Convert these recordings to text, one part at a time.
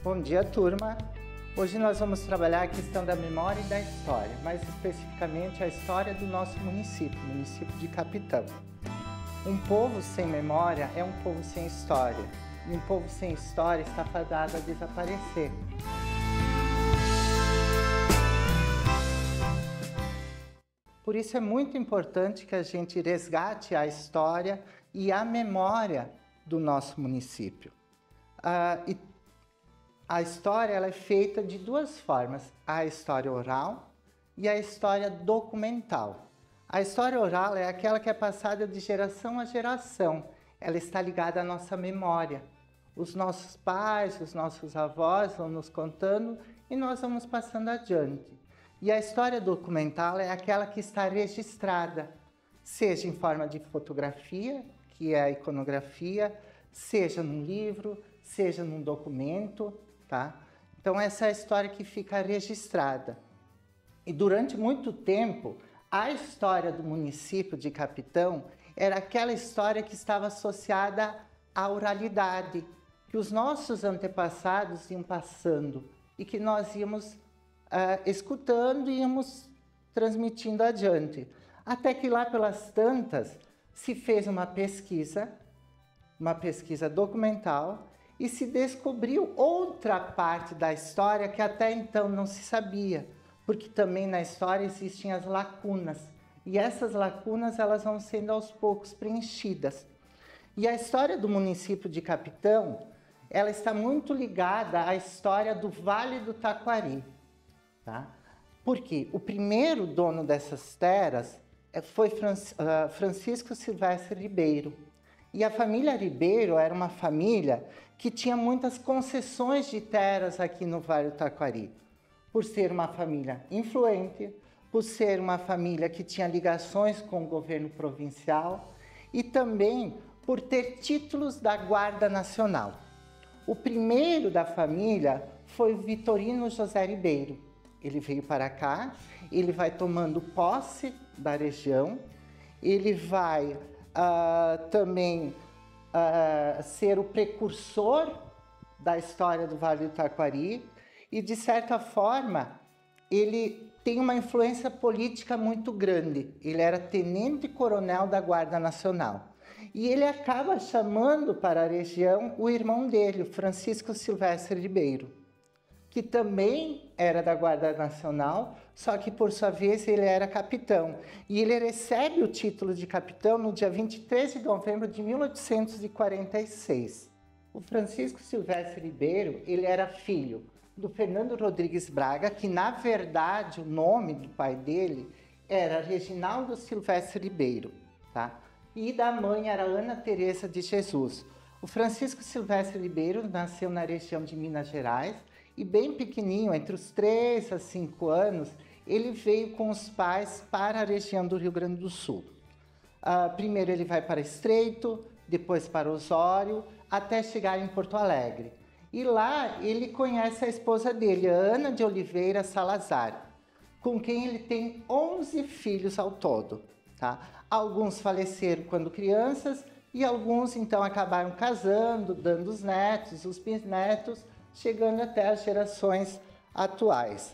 Bom dia, turma! Hoje nós vamos trabalhar a questão da memória e da história, mais especificamente a história do nosso município, o município de Capitão. Um povo sem memória é um povo sem história, e um povo sem história está fadado a desaparecer. Por isso é muito importante que a gente resgate a história e a memória do nosso município. A história ela é feita de duas formas, a história oral e a história documental. A história oral é aquela que é passada de geração a geração, ela está ligada à nossa memória. Os nossos pais, os nossos avós vão nos contando e nós vamos passando adiante. E a história documental é aquela que está registrada, seja em forma de fotografia, que é a iconografia, seja num livro, seja num documento, tá? Então essa é a história que fica registrada. E durante muito tempo, a história do município de Capitão era aquela história que estava associada à oralidade, que os nossos antepassados iam passando e que nós íamos escutando e íamos transmitindo adiante. Até que lá pelas tantas se fez uma pesquisa documental, e se descobriu outra parte da história que até então não se sabia, porque também na história existem as lacunas, e essas lacunas elas vão sendo aos poucos preenchidas. E a história do município de Capitão, ela está muito ligada à história do Vale do Taquari, tá? Porque o primeiro dono dessas terras foi Francisco Silvestre Ribeiro. E a família Ribeiro era uma família que tinha muitas concessões de terras aqui no Vale do Taquari. Por ser uma família influente, por ser uma família que tinha ligações com o governo provincial e também por ter títulos da Guarda Nacional. O primeiro da família foi o Vitorino José Ribeiro. Ele veio para cá, ele vai tomando posse da região, ele vai também ser o precursor da história do Vale do Taquari e, de certa forma, ele tem uma influência política muito grande. Ele era tenente-coronel da Guarda Nacional. E ele acaba chamando para a região o irmão dele, o Francisco Silvestre Ribeiro, que também era da Guarda Nacional, só que por sua vez ele era capitão. E ele recebe o título de capitão no dia 23 de novembro de 1846. O Francisco Silvestre Ribeiro, ele era filho do Fernando Rodrigues Braga, que na verdade o nome do pai dele era Reginaldo Silvestre Ribeiro, tá? E da mãe era Ana Teresa de Jesus. O Francisco Silvestre Ribeiro nasceu na região de Minas Gerais, e bem pequenininho, entre os 3 a 5 anos, ele veio com os pais para a região do Rio Grande do Sul. Primeiro ele vai para Estreito, depois para Osório, até chegar em Porto Alegre. E lá ele conhece a esposa dele, Ana de Oliveira Salazar, com quem ele tem 11 filhos ao todo, tá? Alguns faleceram quando crianças e alguns então acabaram casando, dando os netos, os bisnetos, chegando até as gerações atuais.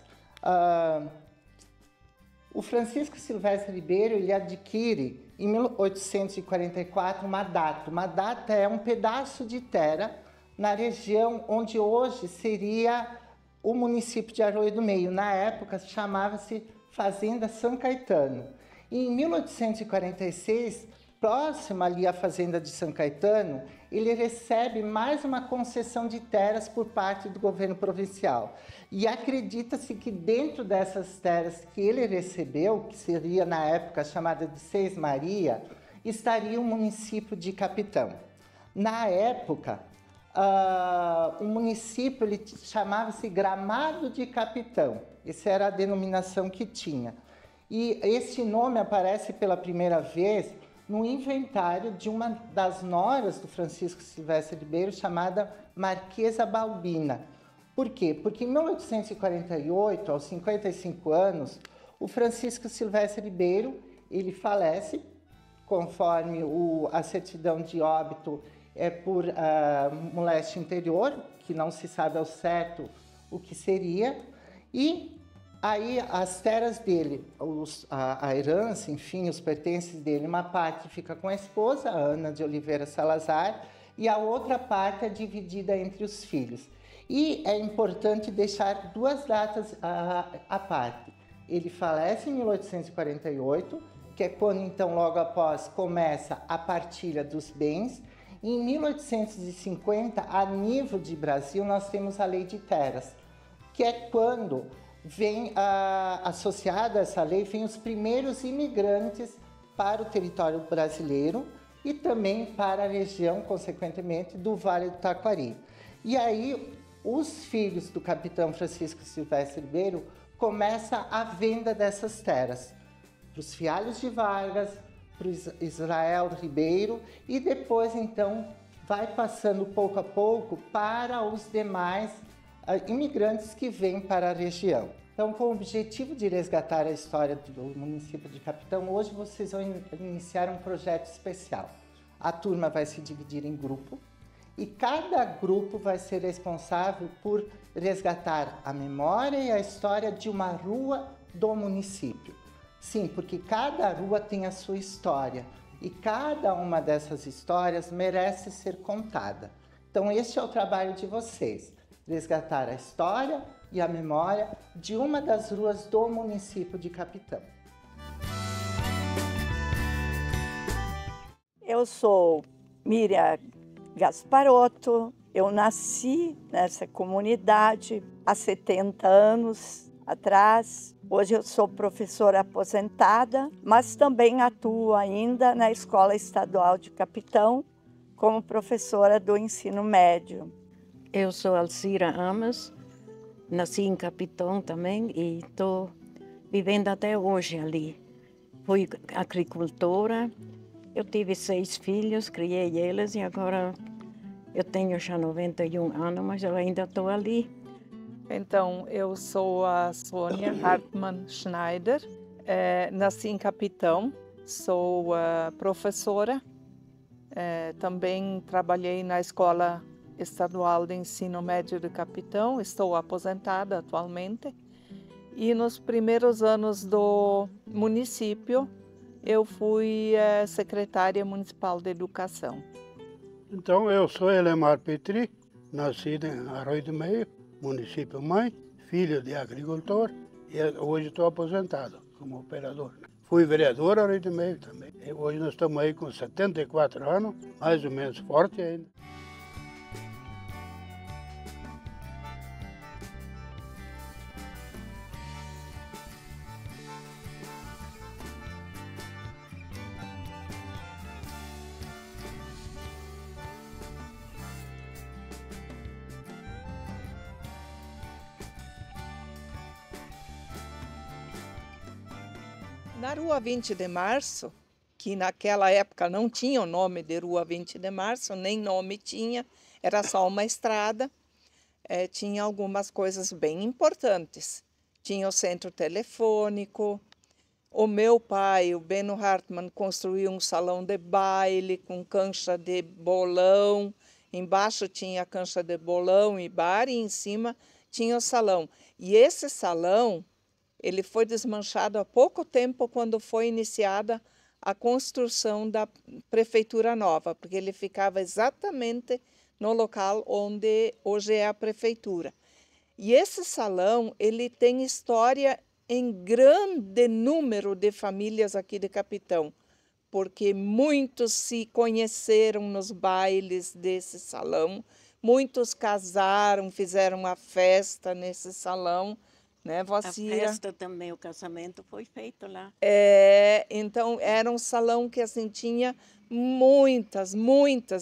O Francisco Silvestre Ribeiro ele adquire em 1844 uma data. Uma data é um pedaço de terra na região onde hoje seria o município de Arroio do Meio. Na época chamava-se Fazenda São Caetano. E em 1846, próximo ali à Fazenda de São Caetano, ele recebe mais uma concessão de terras por parte do governo provincial. E acredita-se que dentro dessas terras que ele recebeu, que seria na época chamada de Seis Maria, estaria o município de Capitão. Na época, o município ele chamava-se Gramado de Capitão. Essa era a denominação que tinha. E esse nome aparece pela primeira vez no inventário de uma das noras do Francisco Silvestre Ribeiro, chamada Marquesa Balbina. Por quê? Porque em 1848, aos 55 anos, o Francisco Silvestre Ribeiro ele falece, conforme a certidão de óbito é por moléstia interior, que não se sabe ao certo o que seria, e aí as terras dele, a herança, enfim, os pertences dele, uma parte fica com a esposa, Ana de Oliveira Salazar, e a outra parte é dividida entre os filhos. E é importante deixar duas datas à parte. Ele falece em 1848, que é quando então logo após começa a partilha dos bens. Em 1850, a nível de Brasil, nós temos a Lei de Terras, que é quando vem associada a essa lei, vem os primeiros imigrantes para o território brasileiro e também para a região, consequentemente, do Vale do Taquari. E aí, os filhos do capitão Francisco Silvestre Ribeiro começam a venda dessas terras para os Fialhos de Vargas, para o Israel Ribeiro, e depois, então, vai passando pouco a pouco para os demais imigrantes que vêm para a região. Então, com o objetivo de resgatar a história do município de Capitão, hoje vocês vão iniciar um projeto especial. A turma vai se dividir em grupo e cada grupo vai ser responsável por resgatar a memória e a história de uma rua do município. Sim, porque cada rua tem a sua história e cada uma dessas histórias merece ser contada. Então, este é o trabalho de vocês. Resgatar a história e a memória de uma das ruas do município de Capitão. Eu sou Miriam Gasparotto, eu nasci nessa comunidade há 70 anos atrás. Hoje eu sou professora aposentada, mas também atuo ainda na Escola Estadual de Capitão como professora do ensino médio. Eu sou Alcira Amas, nasci em Capitão também e estou vivendo até hoje ali. Fui agricultora, eu tive 6 filhos, criei eles e agora eu tenho já 91 anos, mas eu ainda estou ali. Então, eu sou a Sônia Hartmann Schneider, nasci em Capitão, sou professora, também trabalhei na Escola Estadual de Ensino Médio de Capitão, estou aposentada atualmente. E nos primeiros anos do município, eu fui secretária municipal de educação. Então, eu sou Elemar Petri, nascido em Arroio do Meio, município mãe, filho de agricultor, e hoje estou aposentado como operador. Fui vereador Arroio do Meio também. E hoje nós estamos aí com 74 anos, mais ou menos forte ainda. Na Rua 20 de Março, que naquela época não tinha o nome de Rua 20 de Março, nem nome tinha, era só uma estrada, tinha algumas coisas bem importantes. Tinha o centro telefônico, o meu pai, o Beno Hartmann, construiu um salão de baile com cancha de bolão, embaixo tinha a cancha de bolão e bar, e em cima tinha o salão. E esse salão, ele foi desmanchado há pouco tempo, quando foi iniciada a construção da prefeitura nova, porque ele ficava exatamente no local onde hoje é a prefeitura. E esse salão, ele tem história em grande número de famílias aqui de Capitão, porque muitos se conheceram nos bailes desse salão, muitos casaram, fizeram uma festa nesse salão, né, Vocira? A festa também, o casamento foi feito lá. Então era um salão que assim tinha muitas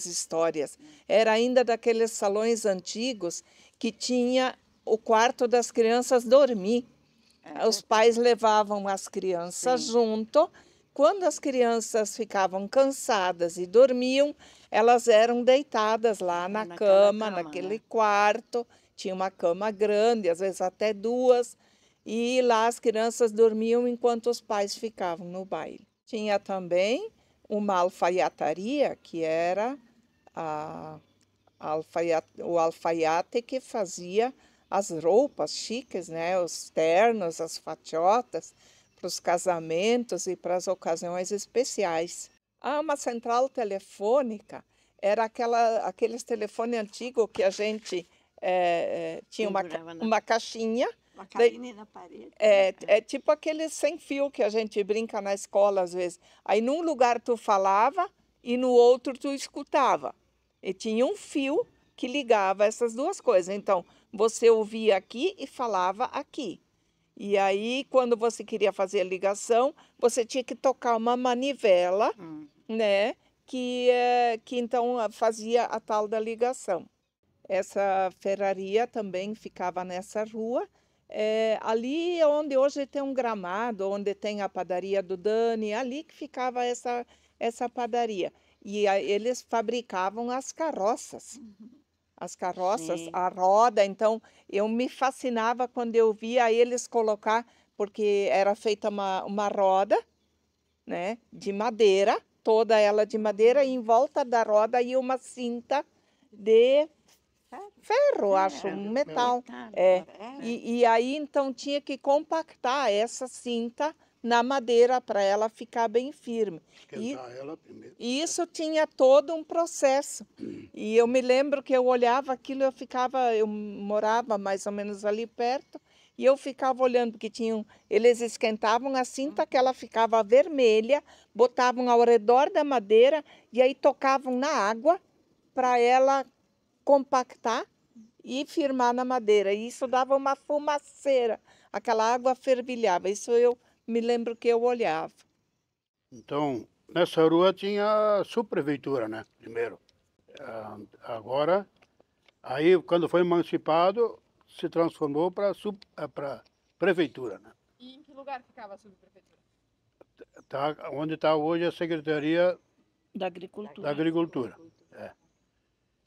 histórias. Era ainda daqueles salões antigos que tinha o quarto das crianças dormir. Os pais levavam as crianças junto. Quando as crianças ficavam cansadas e dormiam, elas eram deitadas lá na cama, naquele quarto. Tinha uma cama grande, às vezes até 2, e lá as crianças dormiam enquanto os pais ficavam no baile. Tinha também uma alfaiataria, que era o alfaiate que fazia as roupas chiques, né? Os ternos, as fatiotas, para os casamentos e para as ocasiões especiais. Uma central telefônica era aqueles telefones antigos que a gente tinha uma caixinha. Uma cabine na parede. É tipo aqueles sem fio que a gente brinca na escola às vezes. Aí num lugar tu falava e no outro tu escutava. E tinha um fio que ligava essas duas coisas. Então, você ouvia aqui e falava aqui. E aí, quando você queria fazer a ligação, você tinha que tocar uma manivela, né? Que então fazia a tal da ligação. Essa ferraria também ficava nessa rua. Ali onde hoje tem um gramado, onde tem a padaria do Dani, ali que ficava essa padaria. E eles fabricavam as carroças. As carroças, sim, a roda. Então, eu me fascinava quando eu via eles colocar, porque era feita uma roda, né, de madeira, toda ela de madeira, e em volta da roda ia uma cinta de ferro, acho, um metal. E aí, então, tinha que compactar essa cinta na madeira para ela ficar bem firme. Esquentar ela primeiro. E isso tinha todo um processo. E eu me lembro que eu olhava aquilo, eu morava mais ou menos ali perto, e eu ficava olhando, porque eles esquentavam a cinta que ela ficava vermelha, botavam ao redor da madeira e aí tocavam na água para ela compactar e firmar na madeira. E isso dava uma fumaceira, aquela água fervilhava. Isso eu me lembro que eu olhava. Então, nessa rua tinha a subprefeitura, né? Primeiro. Agora, aí quando foi emancipado, se transformou para prefeitura, né? E em que lugar ficava a subprefeitura? Onde está hoje a Secretaria Da Agricultura. Da Agricultura.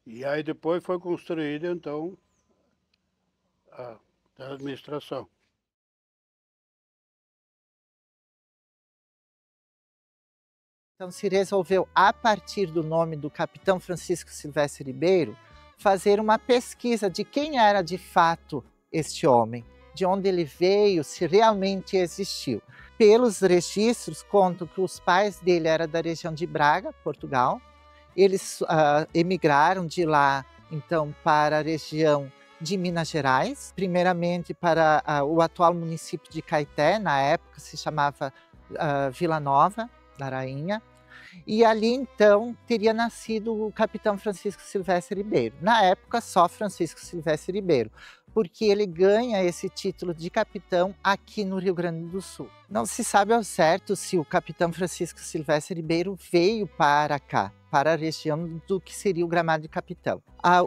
E aí depois foi construída, então, a administração. Então se resolveu, a partir do nome do capitão Francisco Silvestre Ribeiro, fazer uma pesquisa de quem era de fato este homem, de onde ele veio, se realmente existiu. Pelos registros, contam que os pais dele eram da região de Braga, Portugal. Eles emigraram de lá, então, para a região de Minas Gerais, primeiramente para o atual município de Caeté, na época se chamava Vila Nova da Rainha, e ali então teria nascido o capitão Francisco Silvestre Ribeiro. Na época só Francisco Silvestre Ribeiro, porque ele ganha esse título de capitão aqui no Rio Grande do Sul. Não se sabe ao certo se o capitão Francisco Silvestre Ribeiro veio para cá, para a região do que seria o Gramado de Capitão.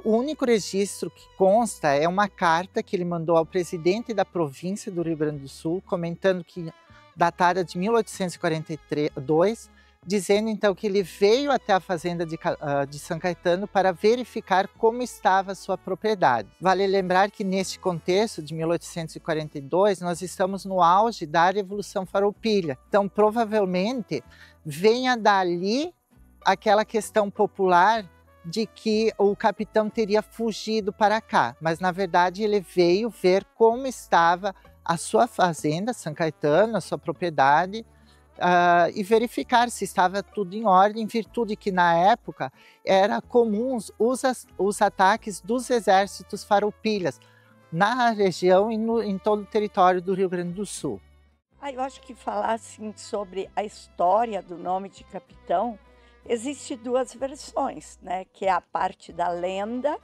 O único registro que consta é uma carta que ele mandou ao presidente da província do Rio Grande do Sul, comentando que datada de 1842, dizendo então que ele veio até a fazenda de São Caetano para verificar como estava a sua propriedade. Vale lembrar que neste contexto de 1842, nós estamos no auge da Revolução Farroupilha. Então, provavelmente, venha dali aquela questão popular de que o capitão teria fugido para cá, mas na verdade ele veio ver como estava a sua fazenda, São Caetano, a sua propriedade, e verificar se estava tudo em ordem, em virtude que na época era comuns os ataques dos exércitos farroupilhas na região e em todo o território do Rio Grande do Sul. Eu acho que falar assim, sobre a história do nome de capitão, existem duas versões, né? Que é a parte da lenda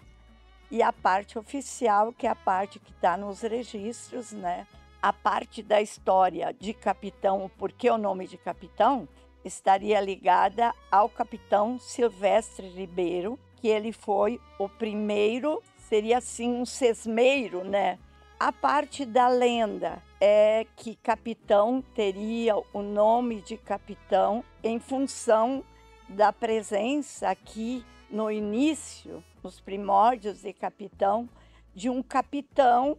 e a parte oficial, que é a parte que está nos registros, né? A parte da história de capitão, o porquê o nome de capitão, estaria ligada ao capitão Silvestre Ribeiro, que ele foi o primeiro, seria assim um sesmeiro, né? A parte da lenda é que capitão teria o nome de capitão em função da presença aqui no início, nos primórdios de capitão, de um capitão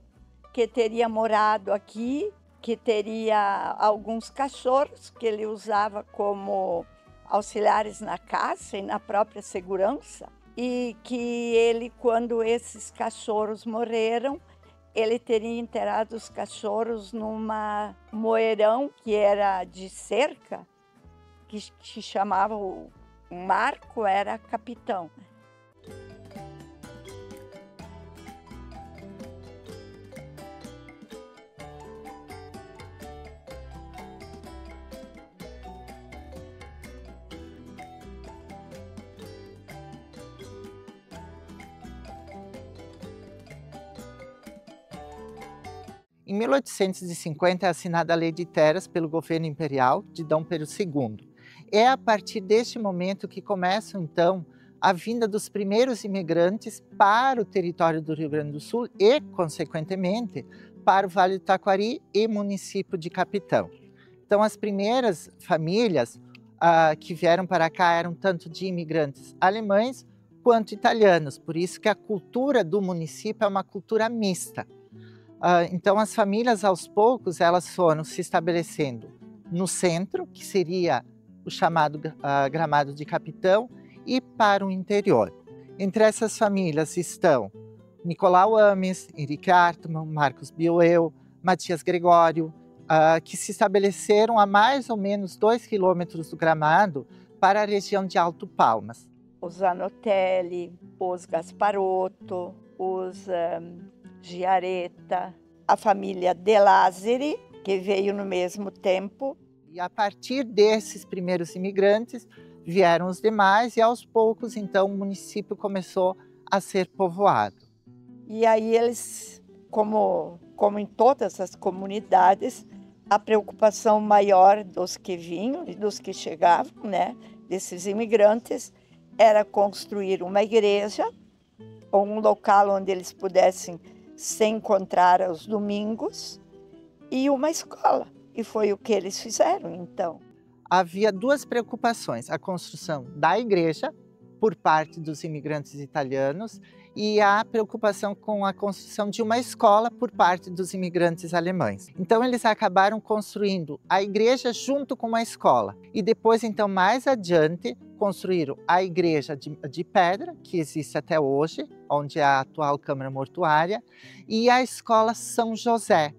que teria morado aqui, que teria alguns cachorros que ele usava como auxiliares na caça e na própria segurança. e que ele, quando esses cachorros morreram, ele teria enterrado os cachorros numa moeirão que era de cerca, que chamava o Marco, era capitão. Em 1850 é assinada a Lei de Terras pelo governo imperial de Dom Pedro II. É a partir deste momento que começam, então, a vinda dos primeiros imigrantes para o território do Rio Grande do Sul e, consequentemente, para o Vale do Taquari e município de Capitão. Então, as primeiras famílias que vieram para cá eram tanto de imigrantes alemães quanto italianos, por isso que a cultura do município é uma cultura mista. Então, as famílias, aos poucos, elas foram se estabelecendo no centro, que seria o chamado Gramado de Capitão, e para o interior. Entre essas famílias estão Nicolau Ames, Henrique Hartmann, Marcos Bioeu, Matias Gregório, que se estabeleceram a mais ou menos 2 quilômetros do Gramado para a região de Alto Palmas. Os Zanotelli, os Gasparotto, os Giaretta, a família De Lázari, que veio no mesmo tempo. E a partir desses primeiros imigrantes, vieram os demais e aos poucos, então, o município começou a ser povoado. E aí eles, como em todas as comunidades, a preocupação maior dos que vinham e dos que chegavam, né, desses imigrantes, era construir uma igreja ou um local onde eles pudessem se encontrar aos domingos e uma escola. E foi o que eles fizeram, então. Havia duas preocupações: a construção da igreja por parte dos imigrantes italianos e a preocupação com a construção de uma escola por parte dos imigrantes alemães. Então eles acabaram construindo a igreja junto com uma escola. E depois, então, mais adiante, construíram a igreja de pedra, que existe até hoje, onde é a atual Câmara Mortuária, e a escola São José.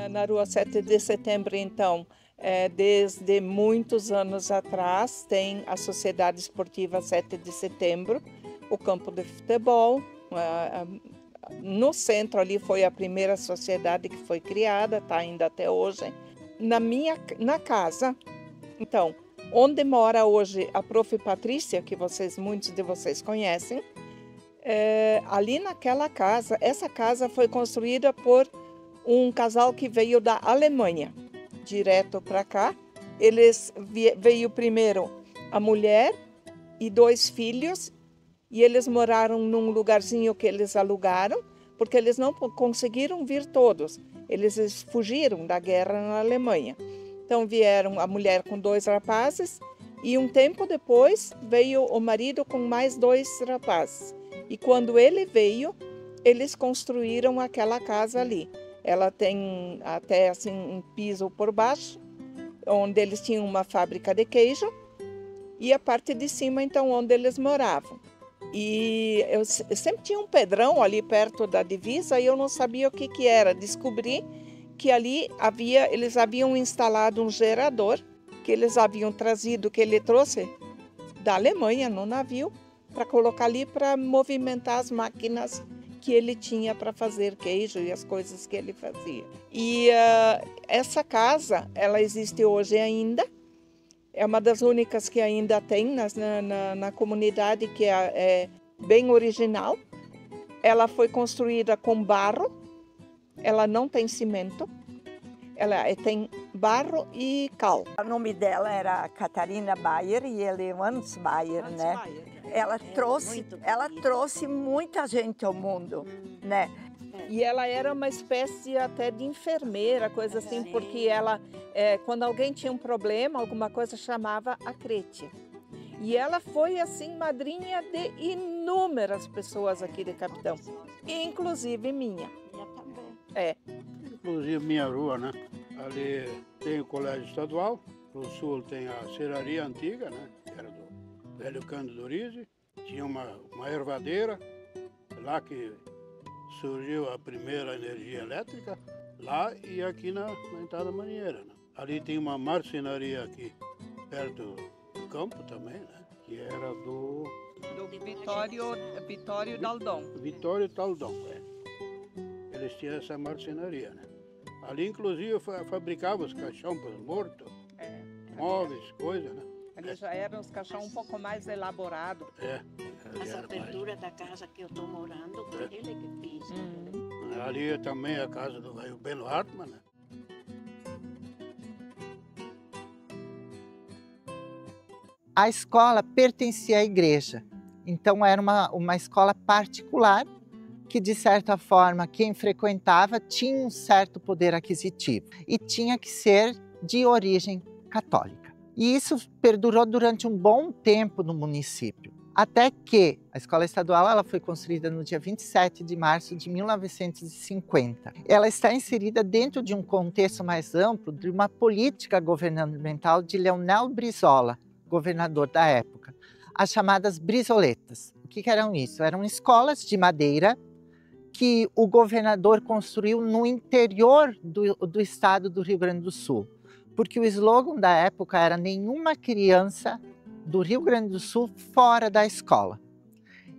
Na Rua 7 de Setembro, então, desde muitos anos atrás, tem a Sociedade Esportiva 7 de Setembro, o campo de futebol. No centro ali foi a primeira sociedade que foi criada, está ainda até hoje. Na casa, então, onde mora hoje a Prof. Patrícia, que muitos de vocês conhecem, ali naquela casa, essa casa foi construída por um casal que veio da Alemanha, direto para cá. Veio primeiro a mulher e 2 filhos, e eles moraram num lugarzinho que eles alugaram, porque eles não conseguiram vir todos. Eles fugiram da guerra na Alemanha. Então vieram a mulher com 2 rapazes, e um tempo depois veio o marido com mais 2 rapazes. E quando ele veio, eles construíram aquela casa ali. Ela tem até assim um piso por baixo, onde eles tinham uma fábrica de queijo, e a parte de cima, então, onde eles moravam. E eu sempre tinha um pedrão ali perto da divisa e eu não sabia o que era. Descobri que ali eles haviam instalado um gerador que eles haviam trazido, que ele trouxe da Alemanha no navio, para colocar ali para movimentar as máquinas que ele tinha para fazer queijo e as coisas que ele fazia. E essa casa, ela existe hoje ainda. É uma das únicas que ainda tem na comunidade, que é bem original. Ela foi construída com barro, ela não tem cimento, ela tem barro e cal. O nome dela era Catarina Bayer e ele é Hans Bayer, né? Bayer. Ela trouxe muita gente ao mundo, né? E ela era uma espécie até de enfermeira, coisa assim, porque ela, quando alguém tinha um problema, alguma coisa, chamava a crete. E ela foi, assim, madrinha de inúmeras pessoas aqui de Capitão, inclusive minha. Minha também. Inclusive minha rua, né? Ali tem o colégio estadual, Para o sul tem a serraria antiga, né? Que era do velho Cândido Rizzi. Tinha uma ervadeira, lá que surgiu a primeira energia elétrica, lá e aqui na entrada marinheira. Né? Ali tem uma marcenaria aqui, perto do campo também, né? Que era do Vitório Daldon. Vitório Daldon, é. Eles tinham essa marcenaria, né? Ali, inclusive, fabricava os caixão para os mortos, móveis, coisas, né? Ali já eram os caixão um pouco mais elaborados. Essa abertura da casa que eu estou morando, foi ele que fez. Ali também é a casa do velho Beno Hartmann, né? A escola pertencia à igreja, então era uma escola particular que, de certa forma, quem frequentava tinha um certo poder aquisitivo e tinha que ser de origem católica. E isso perdurou durante um bom tempo no município, até que a escola estadual ela foi construída no dia 27 de março de 1950. Ela está inserida dentro de um contexto mais amplo de uma política governamental de Leonel Brizola, governador da época, as chamadas brizoletas. O que eram isso? Eram escolas de madeira que o governador construiu no interior do estado do Rio Grande do Sul, porque o slogan da época era nenhuma criança do Rio Grande do Sul fora da escola.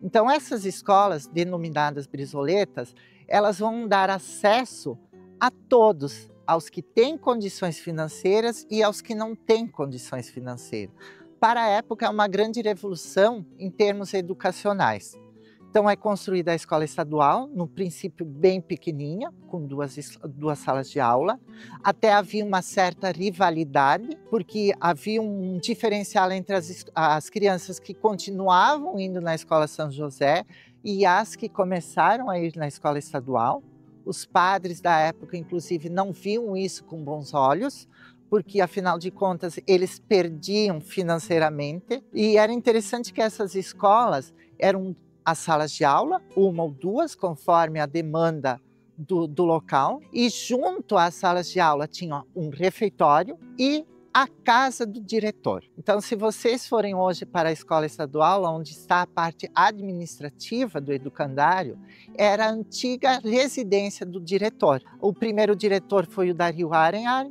Então essas escolas, denominadas brizoletas, elas vão dar acesso a todos, aos que têm condições financeiras e aos que não têm condições financeiras. Para a época, é uma grande revolução em termos educacionais. Então é construída a escola estadual, no princípio bem pequenininha, com duas salas de aula. Até havia uma certa rivalidade, porque havia um diferencial entre as crianças que continuavam indo na escola São José e as que começaram a ir na escola estadual. Os padres da época, inclusive, não viam isso com bons olhos, porque, afinal de contas, eles perdiam financeiramente. E era interessante que essas escolas eram as salas de aula, uma ou duas, conforme a demanda do local. E junto às salas de aula tinha um refeitório e a casa do diretor. Então, se vocês forem hoje para a escola estadual, onde está a parte administrativa do educandário, era a antiga residência do diretor. O primeiro diretor foi o Dario Arenhar,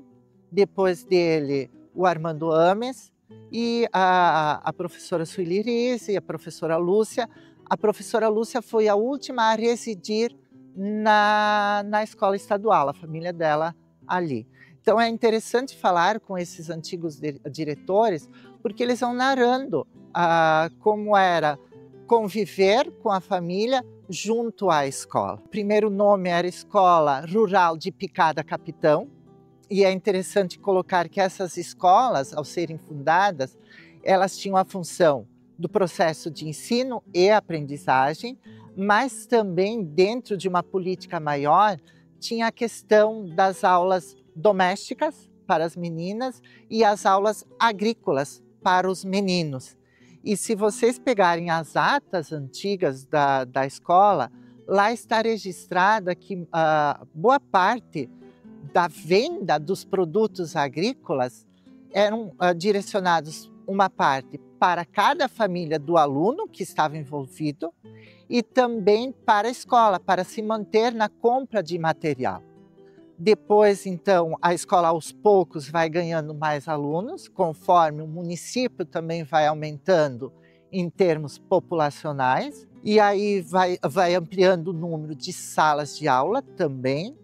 depois dele o Armando Ames e a professora Sueli Riz e a professora Lúcia. A professora Lúcia foi a última a residir na escola estadual, a família dela ali. Então é interessante falar com esses antigos diretores, porque eles vão narrando como era conviver com a família junto à escola. O primeiro nome era Escola Rural de Picada Capitão, e é interessante colocar que essas escolas, ao serem fundadas, elas tinham a função do processo de ensino e aprendizagem, mas também dentro de uma política maior, tinha a questão das aulas domésticas para as meninas e as aulas agrícolas para os meninos. E se vocês pegarem as atas antigas da escola, lá está registrada que boa parte da venda dos produtos agrícolas eram direcionados uma parte para cada família do aluno que estava envolvido e também para a escola, para se manter na compra de material. Depois, então, a escola aos poucos vai ganhando mais alunos, conforme o município também vai aumentando em termos populacionais, e aí vai ampliando o número de salas de aula também,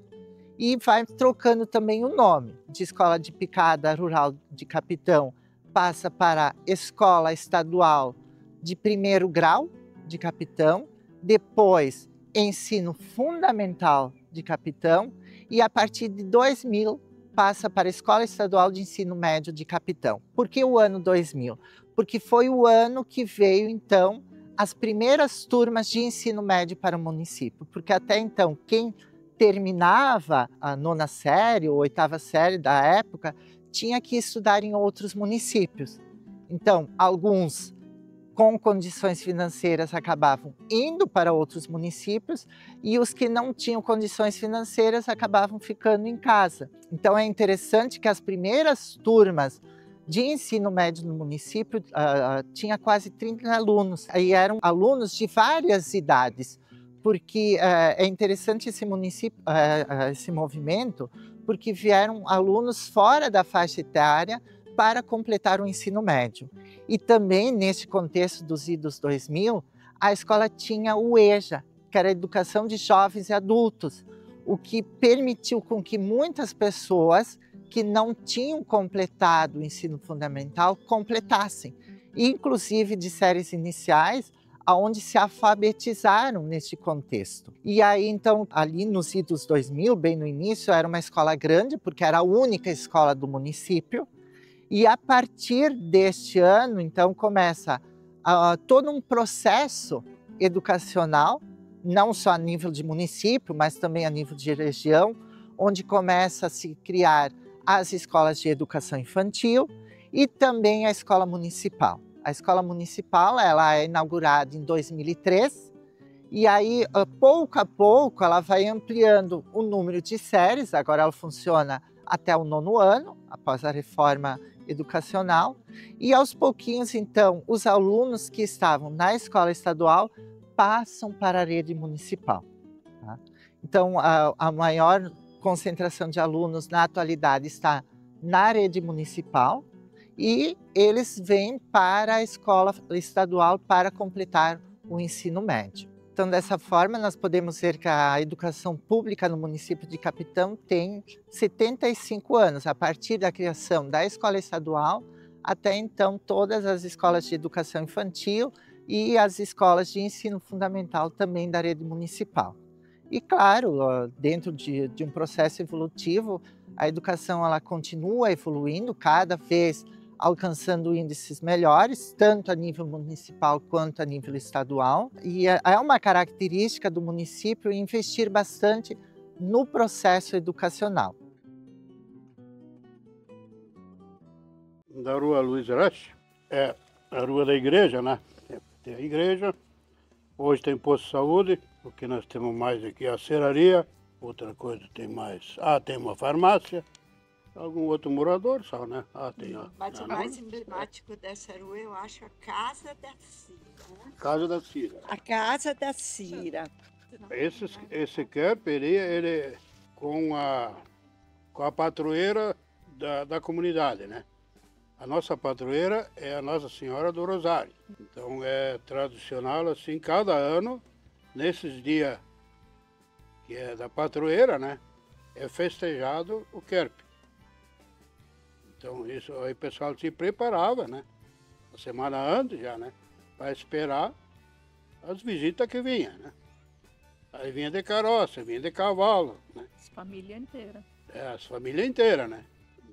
e vai trocando também o nome. De Escola de Picada Rural de Capitão passa para Escola Estadual de Primeiro Grau de Capitão, depois Ensino Fundamental de Capitão, e a partir de 2000 passa para a Escola Estadual de Ensino Médio de Capitão. Por que o ano 2000? Porque foi o ano que veio, então, as primeiras turmas de ensino médio para o município, porque até então quem terminava a 9ª série ou 8ª série da época tinha que estudar em outros municípios. Então, alguns com condições financeiras acabavam indo para outros municípios e os que não tinham condições financeiras acabavam ficando em casa. Então é interessante que as primeiras turmas de ensino médio no município, tinha quase 30 alunos. E eram alunos de várias idades, porque é interessante esse esse movimento, porque vieram alunos fora da faixa etária para completar o ensino médio. E também, nesse contexto dos idos 2000, a escola tinha o EJA, que era a Educação de Jovens e Adultos, o que permitiu com que muitas pessoas que não tinham completado o ensino fundamental completassem, inclusive de séries iniciais, aonde se alfabetizaram neste contexto. E aí, então, ali nos idos 2000, bem no início, era uma escola grande, porque era a única escola do município, e a partir deste ano, então, começa todo um processo educacional, não só a nível de município, mas também a nível de região, onde começa a se criar as escolas de educação infantil e também a escola municipal. A escola municipal ela é inaugurada em 2003 e aí, pouco a pouco, ela vai ampliando o número de séries. Agora ela funciona até o 9º ano, após a reforma educacional. E aos pouquinhos, então, os alunos que estavam na escola estadual passam para a rede municipal. Tá? Então, a maior concentração de alunos na atualidade está na rede municipal e eles vêm para a escola estadual para completar o ensino médio. Então, dessa forma, nós podemos ver que a educação pública no município de Capitão tem 75 anos, a partir da criação da escola estadual até então todas as escolas de educação infantil e as escolas de ensino fundamental também da rede municipal. E claro, dentro de um processo evolutivo, a educação ela continua evoluindo, cada vez alcançando índices melhores, tanto a nível municipal quanto a nível estadual. E é uma característica do município investir bastante no processo educacional. Da rua Luiz Resch, é a rua da igreja, né? Tem a igreja, hoje tem posto de saúde, porque nós temos mais aqui a serraria, outra coisa tem mais, tem uma farmácia, algum outro morador só, né? Tem Mas o mais emblemático dessa rua eu acho a Casa da Cira. Casa da Cira. A Casa da Cira. Esse Kerper, ele com a padroeira da comunidade, né? A nossa padroeira é a Nossa Senhora do Rosário. Então é tradicional assim, cada ano, nesses dias que é da padroeira, né? É festejado o Kerper. Então isso aí o pessoal se preparava, né? Uma semana antes já, né? Para esperar as visitas que vinham, né? Aí vinha de carroça, vinha de cavalo, né? As famílias inteiras. As famílias inteiras, né?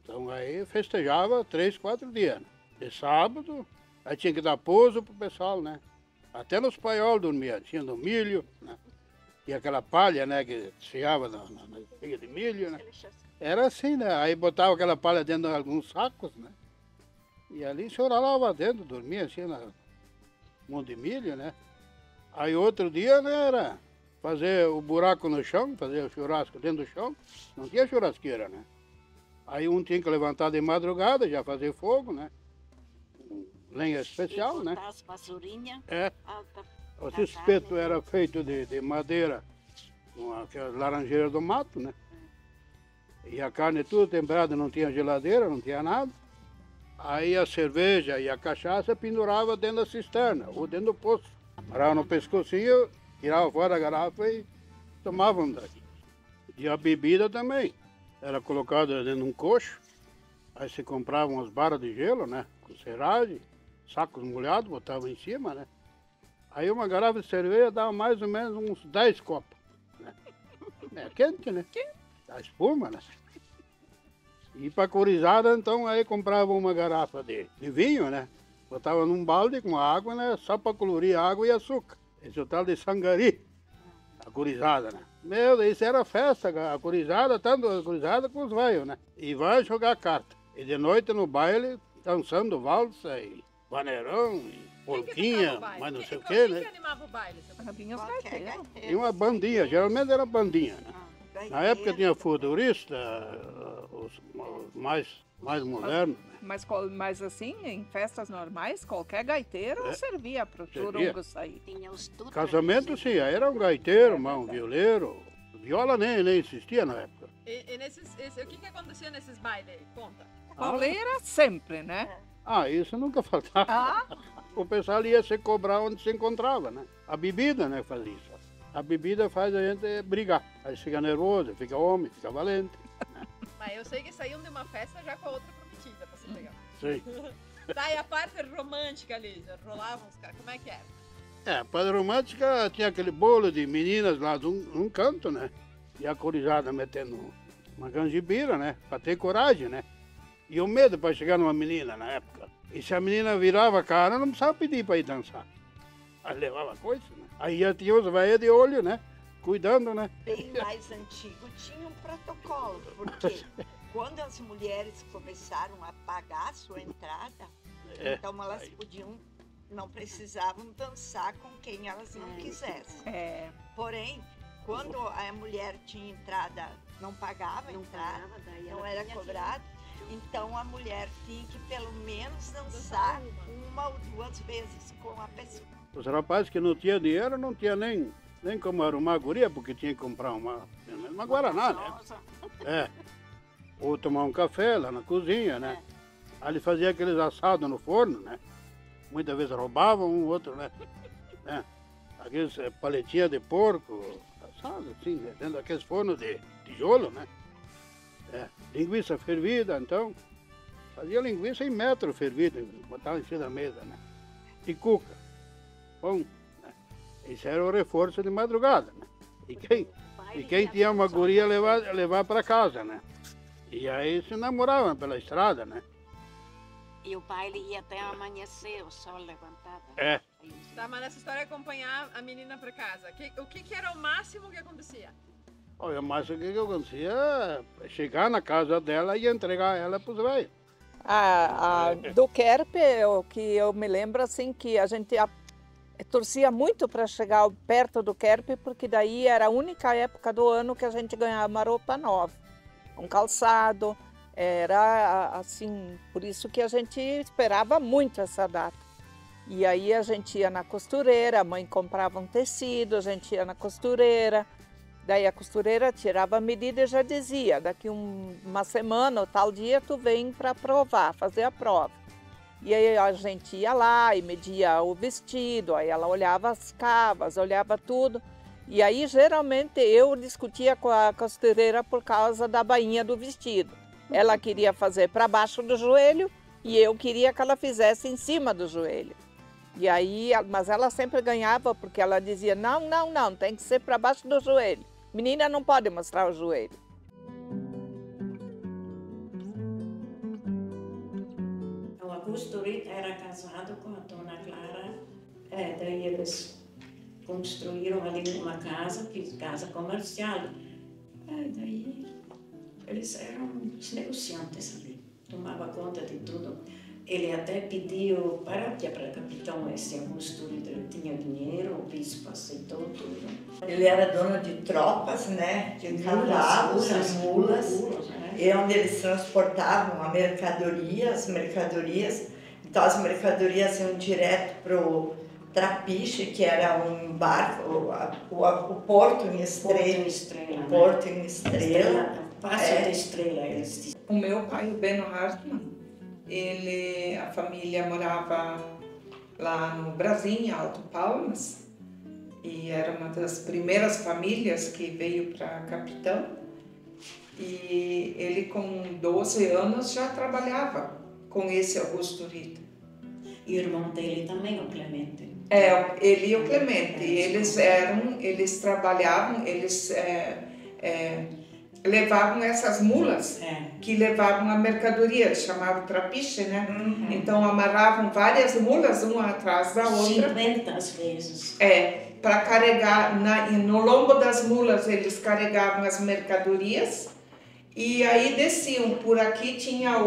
Então aí festejava 3, 4 dias. Né? De sábado, aí tinha que dar pouso pro pessoal, né? Até nos paiolos dormia, tinha no milho, né? Tinha aquela palha, né, que desfiava na espiga de milho, né? Era assim, né? Aí botava aquela palha dentro de alguns sacos, né? E ali chorava dentro, dormia assim, um monte de milho, né? Aí outro dia, né, era fazer o buraco no chão, fazer o churrasco dentro do chão. Não tinha churrasqueira, né? Aí um tinha que levantar de madrugada, já fazer fogo, né? Lenha especial, né? As vassourinhas. O espeto era feito de madeira, com aquela laranjeira do mato, né? E a carne tudo temperada, não tinha geladeira, não tinha nada. Aí a cerveja e a cachaça pendurava dentro da cisterna, ou dentro do poço. Parava no pescocinho, tirava fora a garrafa e tomavam daqui. E a bebida também. Era colocada dentro de um coxo, aí se compravam umas barras de gelo, né? Com serragem, sacos molhados, botavam em cima, né? Aí uma garrafa de cerveja dava mais ou menos uns 10 copos. Né? É quente, né? A espuma, né? E para corizada, então, aí comprava uma garrafa de vinho, né? Botava num balde com água, né? Só para colorir água e açúcar. Esse é o tal de sangari, a corizada, né? Meu Deus, isso era festa, a corizada, tanto a corizada com os velhos, né? E vai jogar carta. E de noite no baile, dançando valsa e vaneirão e polquinha, mas não sei o quê, né? Quem animava o baile? Vinha os carteiros. E uma bandinha, geralmente era bandinha, né? Na época tinha futurista, os mais mais moderno. Mas assim, em festas normais, qualquer gaiteiro servia para o Turungo sair. Casamento, sim, aí era um gaiteiro, um violeiro. Viola nem existia na época. O que acontecia nesses bailes? Conta. Pauleira sempre, né? Isso nunca faltava. O pessoal ia se cobrar onde se encontrava, né? A bebida, né, faz isso. A bebida faz a gente brigar. Aí fica nervoso, fica homem, fica valente. Mas eu sei que saíam de uma festa já com a outra prometida para se pegar. Sim. Daí a parte romântica ali, rolavam os caras, como é que era? A parte romântica tinha aquele bolo de meninas lá de um canto, né? E a corizada metendo uma canjibira, né? Pra ter coragem, né? E o medo para chegar numa menina na época. E se a menina virava a cara, não precisava pedir para ir dançar. Aí levava coisa, né? Aí já tinha os velhos de olho, né? Cuidando, né? Bem mais antigo tinha um protocolo, porque quando as mulheres começaram a pagar a sua entrada, então elas não precisavam dançar com quem elas não quisessem. Porém, quando a mulher tinha entrada, não pagava a entrada, não era cobrado, então a mulher tinha que pelo menos dançar uma ou duas vezes com a pessoa. Os rapazes que não tinham dinheiro não tinham nem como arrumar a guria, porque tinha que comprar uma guaraná, né? Ou tomar um café lá na cozinha, né? Aí ele fazia aqueles assados no forno, né? Muitas vezes roubavam um outro, né? Aqueles paletinhas de porco, assado assim, né? Dentro daqueles fornos de tijolo, né? Linguiça fervida, então. Fazia linguiça em metro fervida, botava em cima da mesa, né? E cuca. Bom, né? Isso era o reforço de madrugada, né? E quem tinha uma guria levar para casa, né? E aí se namoravam pela estrada, né? E o baile ia até amanhecer, o sol levantava. Tá, mas nessa história acompanhar a menina para casa, o que era o máximo que acontecia? Olha, mas o que acontecia é chegar na casa dela e entregar ela para os velhos. Do Kerpe, o que eu me lembro assim, que a gente torcia muito para chegar perto do Kerpe, porque daí era a única época do ano que a gente ganhava uma roupa nova, um calçado, era assim, por isso que a gente esperava muito essa data. E aí a gente ia na costureira, a mãe comprava um tecido, a gente ia na costureira, daí a costureira tirava a medida e já dizia, daqui uma semana ou tal dia tu vem para provar, fazer a prova. E aí a gente ia lá e media o vestido, aí ela olhava as cavas, olhava tudo. E aí geralmente eu discutia com a costureira por causa da bainha do vestido. Ela queria fazer para baixo do joelho e eu queria que ela fizesse em cima do joelho. E aí, mas ela sempre ganhava porque ela dizia, não, tem que ser para baixo do joelho. Menina não pode mostrar o joelho. O Augusto Rita era casado com a dona Clara. Daí eles construíram ali uma casa comercial. Daí eles eram os negociantes ali, tomava conta de tudo. Ele até pediu paróquia para capitão, esse Augusto Rita, ele tinha dinheiro, o bispo aceitou tudo. Ele era dono de tropas, né? De cavalos, mulas, e onde eles transportavam as mercadorias. Então as mercadorias iam direto para o Trapiche, que era um barco, o Porto em Estrela. Porto em Estrela. Passo de Estrela, eles diziam. O meu pai, o Beno Hartmann, a família morava lá no Brasil, em Alto Palmas, e era uma das primeiras famílias que veio para Capitão. E ele com 12 anos já trabalhava com esse Augusto Rita. E o irmão dele também, o Clemente. Ele e o Clemente, eles trabalhavam, levavam essas mulas que levavam a mercadoria, eles chamavam trapiche, né? Então amarravam várias mulas, uma atrás da outra. 50 vezes. Para carregar, no lombo das mulas eles carregavam as mercadorias e aí desciam. Por aqui tinha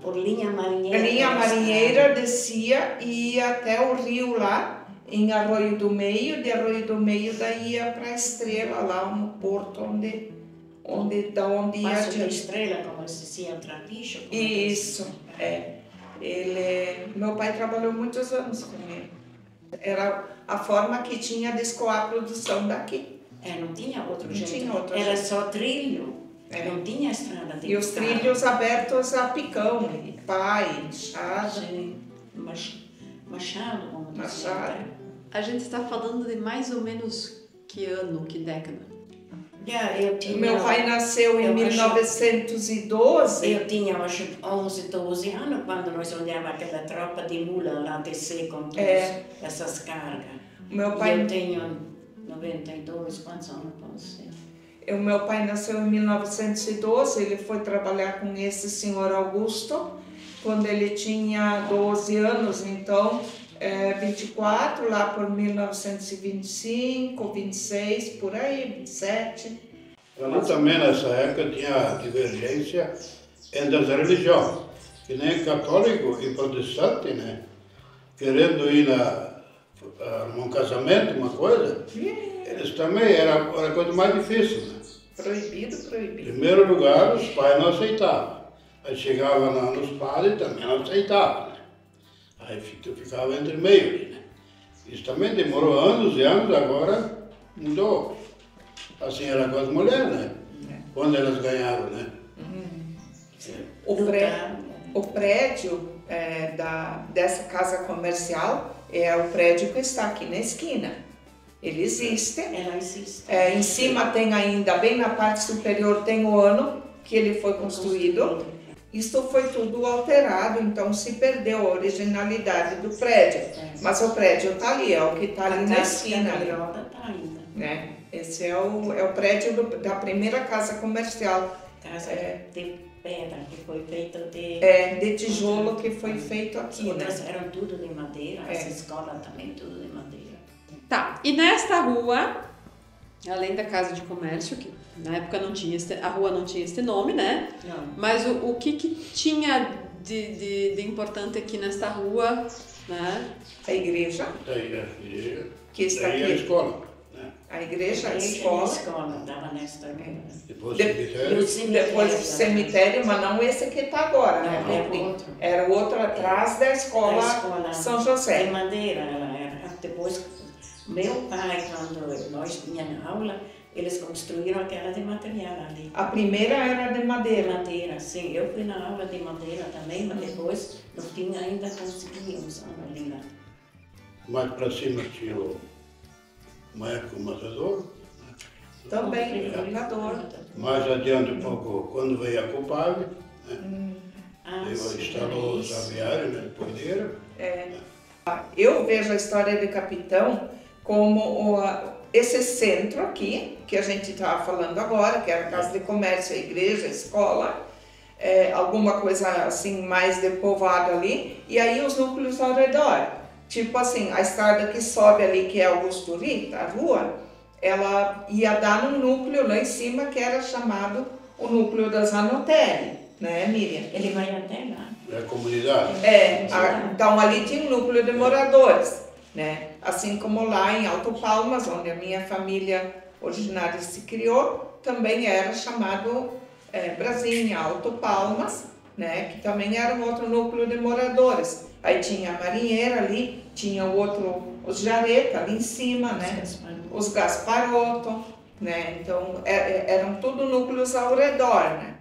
por linha marinheira. Linha marinheira, descia e ia até o rio lá, em Arroio do Meio, de Arroio do Meio daí ia para a Estrela, lá no porto da onde ia Passo da adiante. Estrela, como se dizia, Trapicho. Isso, meu pai trabalhou muitos anos com ele. Era a forma que tinha de escoar a produção daqui. Não tinha outro Não jeito. tinha outro Era jeito. só trilho. Não tinha estrada de E os carro. trilhos abertos a picão, e pá, e enxada. Sim, machado, como dizia. Machado. né? A gente está falando de mais ou menos que ano, que década? Eu tinha, Meu pai nasceu em eu acho- 1912. Eu tinha, acho, 11, 12 anos quando nós olhávamos aquela tropa de mula lá descer com todas essas cargas. Meu E pai, eu tenho 92, quantos anos pode ser? o meu pai nasceu em 1912, ele foi trabalhar com esse senhor Augusto quando ele tinha 12 anos, então 24, lá por 1925, 26, por aí, 27. Ali também nessa época tinha divergência entre as religiões, que nem católico e protestante, né? Querendo ir num casamento, uma coisa, eles também era a coisa mais difícil, né? Proibido, Em proibido. primeiro lugar, os pais não aceitavam. Aí chegava nos padres também não aceitavam, né? Aí ficava entre meio ali, né? Isso também demorou anos e anos, agora mudou. Assim era com as mulheres, né? Quando elas ganharam, né? O prédio dessa casa comercial é o prédio que está aqui na esquina. Ele existe. Ela existe. Em cima tem ainda, bem na parte superior, tem o ano que ele foi construído. Isso foi tudo alterado, então se perdeu a originalidade do prédio. Mas o prédio está ali, é o que está ali na esquina. Ali, Tá ainda. né? Esse é o prédio da primeira casa comercial. Casa de pedra que foi feita de... De tijolo que foi feito As aqui, né? outras eram tudo de madeira, as escolas também tudo de madeira. Tá, e nesta rua, além da casa de comércio, que na época não tinha a rua não tinha esse nome, né? Não. Mas o que tinha de importante aqui nesta rua, né? A igreja, Daí a igreja, que está daí a aqui. escola, né? A igreja, a A escola. escola estava nesta rua. Depois De- o E o cemitério. Depois o cemitério, mas não esse que está agora, né? Não, era outro. Era o outro atrás da escola, A escola São de José. madeira ela era. Depois, meu pai, quando nós tínhamos aula, eles construíram aquela de material ali. A primeira era de De madeira. madeira, sim. Eu fui na aula de madeira também, mas depois no fim ainda conseguimos ali lá. Mais para cima tinha uma época o matador. Também, computador. Mais adiante um pouco, quando veio a Copag, né? Instalou os aviários, né? Poeira. Eu vejo a história de Capitão como esse centro aqui, que a gente estava falando agora, que era a casa de comércio, a igreja, a escola, alguma coisa assim mais de povoado ali, e aí os núcleos ao redor. Tipo assim, a estrada que sobe ali, que é Augusto Rita, a rua, ela ia dar num núcleo lá em cima que era chamado o núcleo das Anotelli, né, Miriam? Ele vai até lá. É a comunidade. Então ali tinha um núcleo de moradores, né? Assim como lá em Alto Palmas, onde a minha família originária se criou, também era chamado Brasília, Alto Palmas, né? Que também era um outro núcleo de moradores. Aí tinha a Marinheira ali, tinha o outro, os Jareta ali em cima, né? Os Gasparotto, né? Então eram tudo núcleos ao redor, né?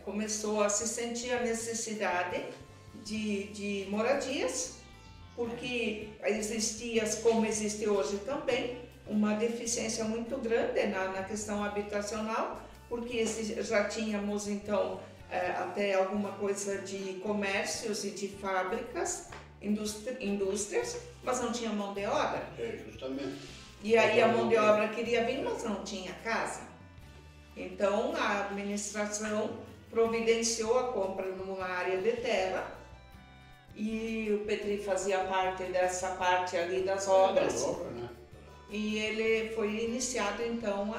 Começou a se sentir a necessidade de moradias, porque existia, como existe hoje também, uma deficiência muito grande na questão habitacional, porque já tínhamos então até alguma coisa de comércios e de fábricas, indústrias, mas não tinha mão de obra. Justamente. E aí a mão de obra queria vir, mas não tinha casa. Então a administração providenciou a compra de uma área de terra e o Petri fazia parte dessa parte ali das obras. Né? E ele foi iniciado então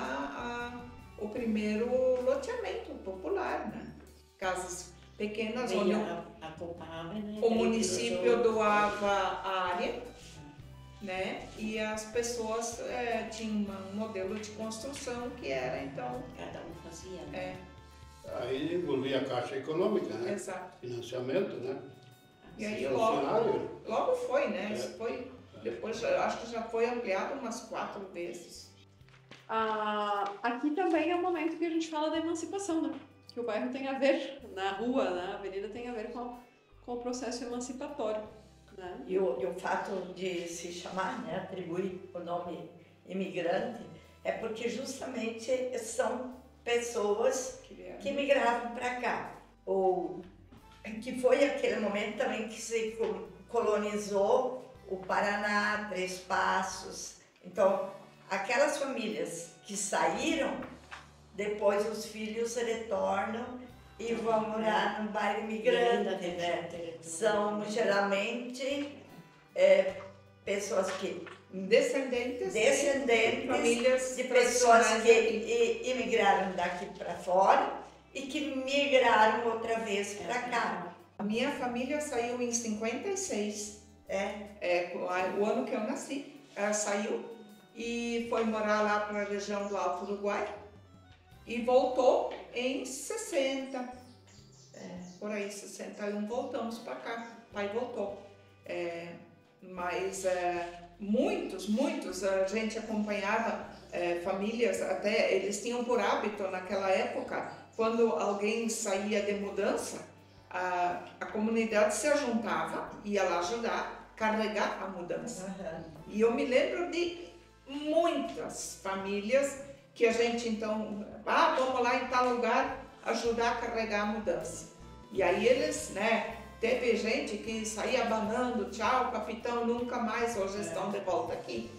o primeiro loteamento popular, né? Casas pequenas, onde o município doava a área, né? E as pessoas tinham um modelo de construção que era, então... Cada um fazia, né? Aí envolvia a Caixa Econômica, né? Exato. Financiamento, né? E aí Esse logo foi, né? Isso foi, depois eu acho que já foi ampliado umas 4 vezes. Aqui também é o momento que a gente fala da emancipação, né? Que o bairro tem a ver, na rua, na avenida, tem a ver com o processo emancipatório, né? E o fato de se chamar, né, atribuir o nome imigrante, é porque justamente são pessoas que migravam para cá. Ou que foi aquele momento também que se colonizou o Paraná, Três Passos. Então, aquelas famílias que saíram, depois os filhos retornam e vão morar no bairro imigrante, né? São geralmente pessoas que... Descendentes famílias de pessoas que imigraram daqui para fora e que migraram outra vez para cá. A minha família saiu em 56, o ano que eu nasci. Ela saiu e foi morar lá para a região do Alto Uruguai e voltou em 60, por aí, 61, voltamos para cá. O pai voltou. Mas muitos, a gente acompanhava famílias, até eles tinham por hábito naquela época, quando alguém saía de mudança, a comunidade se juntava, ia lá ajudar, carregar a mudança. E eu me lembro de muitas famílias que a gente então, vamos lá em tal lugar ajudar a carregar a mudança. E aí eles, né, teve gente que saía abanando, tchau, capitão, nunca mais, hoje estão de volta aqui.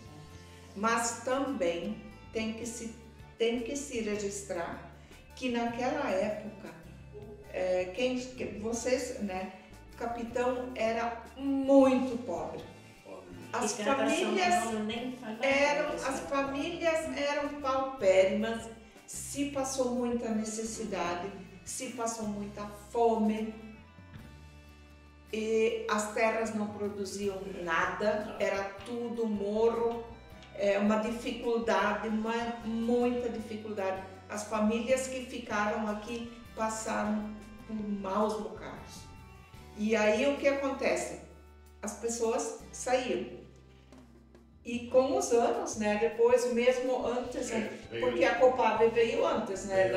Mas também tem que se registrar que naquela época, vocês, né, capitão era muito pobre. As famílias eram paupérrimas, se passou muita necessidade, se passou muita fome, e as terras não produziam nada, era tudo morro, uma dificuldade, muita dificuldade. As famílias que ficaram aqui passaram por maus bocados. E aí o que acontece? As pessoas saíram. E com os anos, né, depois mesmo antes, porque a Copave veio antes, né,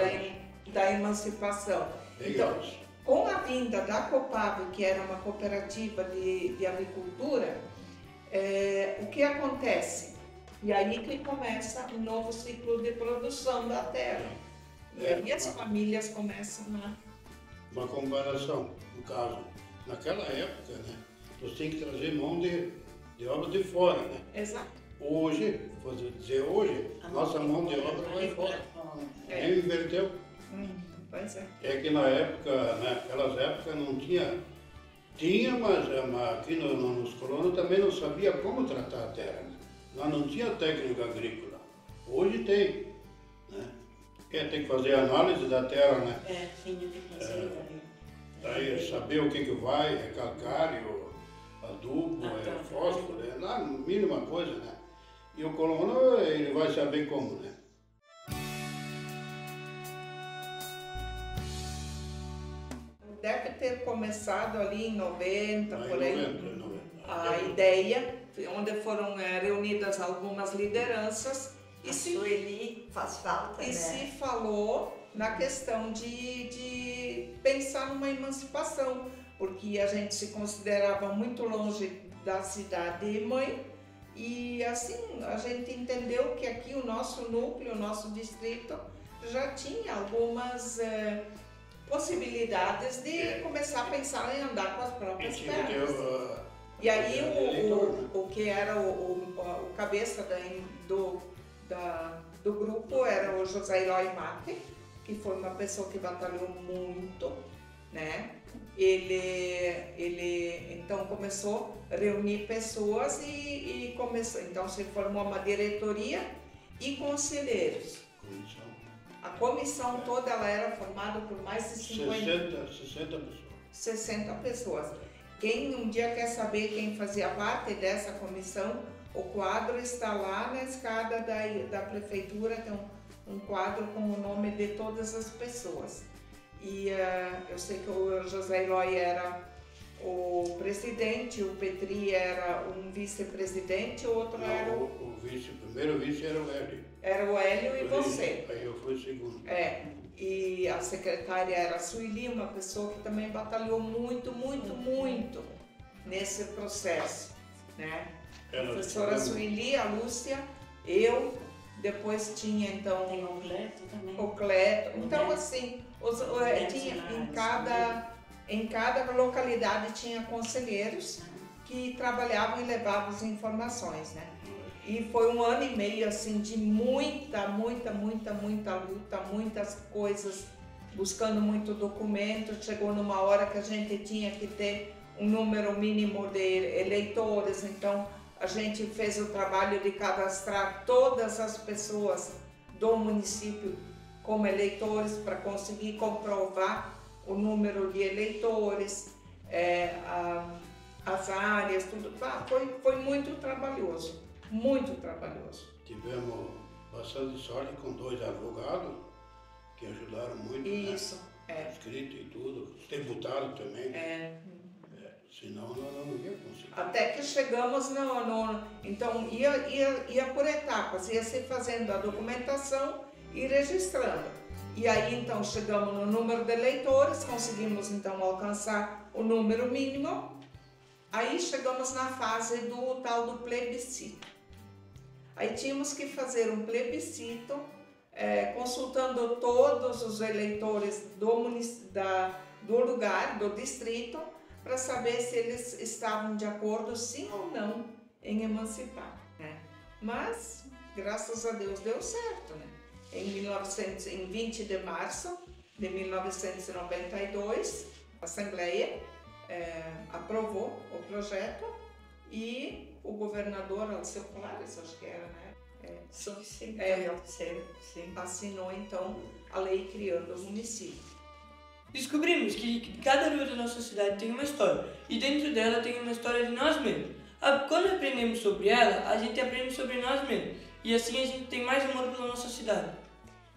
da emancipação. Então, com a vinda da Copave, que era uma cooperativa de agricultura, o que acontece? E aí que começa um novo ciclo de produção da terra. E aí as famílias começam a... Uma comparação, no caso, naquela época, né, você tem que trazer mão de obra de fora, né? Exato. Hoje, vou dizer hoje, nossa mão de obra vai fora. Inverteu. Pois é. É que na época, naquelas épocas não tinha, mas aqui nos colonos também não sabia como tratar a terra, né? Lá não tinha técnica agrícola. Hoje tem, né? Tem que fazer análise da terra, né? Tinha que fazer. Daí saber o que vai, é calcário, adubo, fósforo, lá a mínima coisa, né? E o colono, ele vai saber como, né? Deve ter começado ali em 90, por aí, 90. a ideia, onde foram reunidas algumas lideranças e Sueli faz falta, né? se falou na questão de pensar numa emancipação, porque a gente se considerava muito longe da cidade mãe e assim a gente entendeu que aqui o nosso núcleo, o nosso distrito já tinha algumas possibilidades de começar a pensar em andar com as próprias pernas. E aí o que era o cabeça do grupo era o José Eloy Mate, que foi uma pessoa que batalhou muito, né? Ele então começou a reunir pessoas e começou, então se formou uma diretoria e conselheiros. A comissão toda ela era formada por mais de 60 pessoas. 60 pessoas. Quem um dia quer saber quem fazia parte dessa comissão, o quadro está lá na escada da prefeitura, tem um quadro com o nome de todas as pessoas. E eu sei que o José Eloy era o presidente, o Petri era um vice-presidente, o outro era o primeiro vice era o Hélio. Era o Hélio e você. Aí eu fui o segundo. E a secretária era a Sueli, uma pessoa que também batalhou muito nesse processo, né? A professora Sueli, a Lúcia, eu, depois tinha então tem o Cleto também. O Cleto. Então assim, tinha em cada localidade tinha conselheiros que trabalhavam e levavam as informações, né? E foi um ano e meio assim de muita luta, muitas coisas, buscando muito documento. Chegou numa hora que a gente tinha que ter um número mínimo de eleitores, então a gente fez o trabalho de cadastrar todas as pessoas do município como eleitores para conseguir comprovar o número de eleitores, as áreas, tudo. Foi muito trabalhoso. Muito trabalhoso. Tivemos bastante sorte com 2 advogados que ajudaram muito. Isso, né? Escrito e tudo, os deputados também. Senão nós não ia conseguir. Até que chegamos então ia por etapas, ia se fazendo a documentação e registrando. E aí então chegamos no número de eleitores, conseguimos então alcançar o número mínimo. Aí chegamos na fase do tal do plebiscito. Aí tínhamos que fazer um plebiscito, consultando todos os eleitores do lugar, do distrito, para saber se eles estavam de acordo, sim ou não, em emancipar, né? Mas, graças a Deus, deu certo, né? Em 20 de março de 1992, a Assembleia aprovou o projeto e o governador Alceu Colares, acho que era, né? Sim. Assinou então a lei criando o município. Descobrimos que cada rua da nossa cidade tem uma história e dentro dela tem uma história de nós mesmos. Quando aprendemos sobre ela, a gente aprende sobre nós mesmos e assim a gente tem mais amor pela nossa cidade.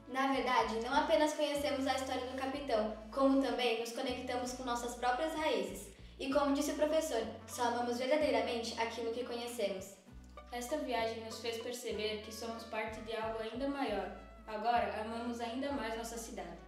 Na verdade, não apenas conhecemos a história do capitão, como também nos conectamos com nossas próprias raízes. E como disse o professor, só amamos verdadeiramente aquilo que conhecemos. Esta viagem nos fez perceber que somos parte de algo ainda maior. Agora, amamos ainda mais nossa cidade.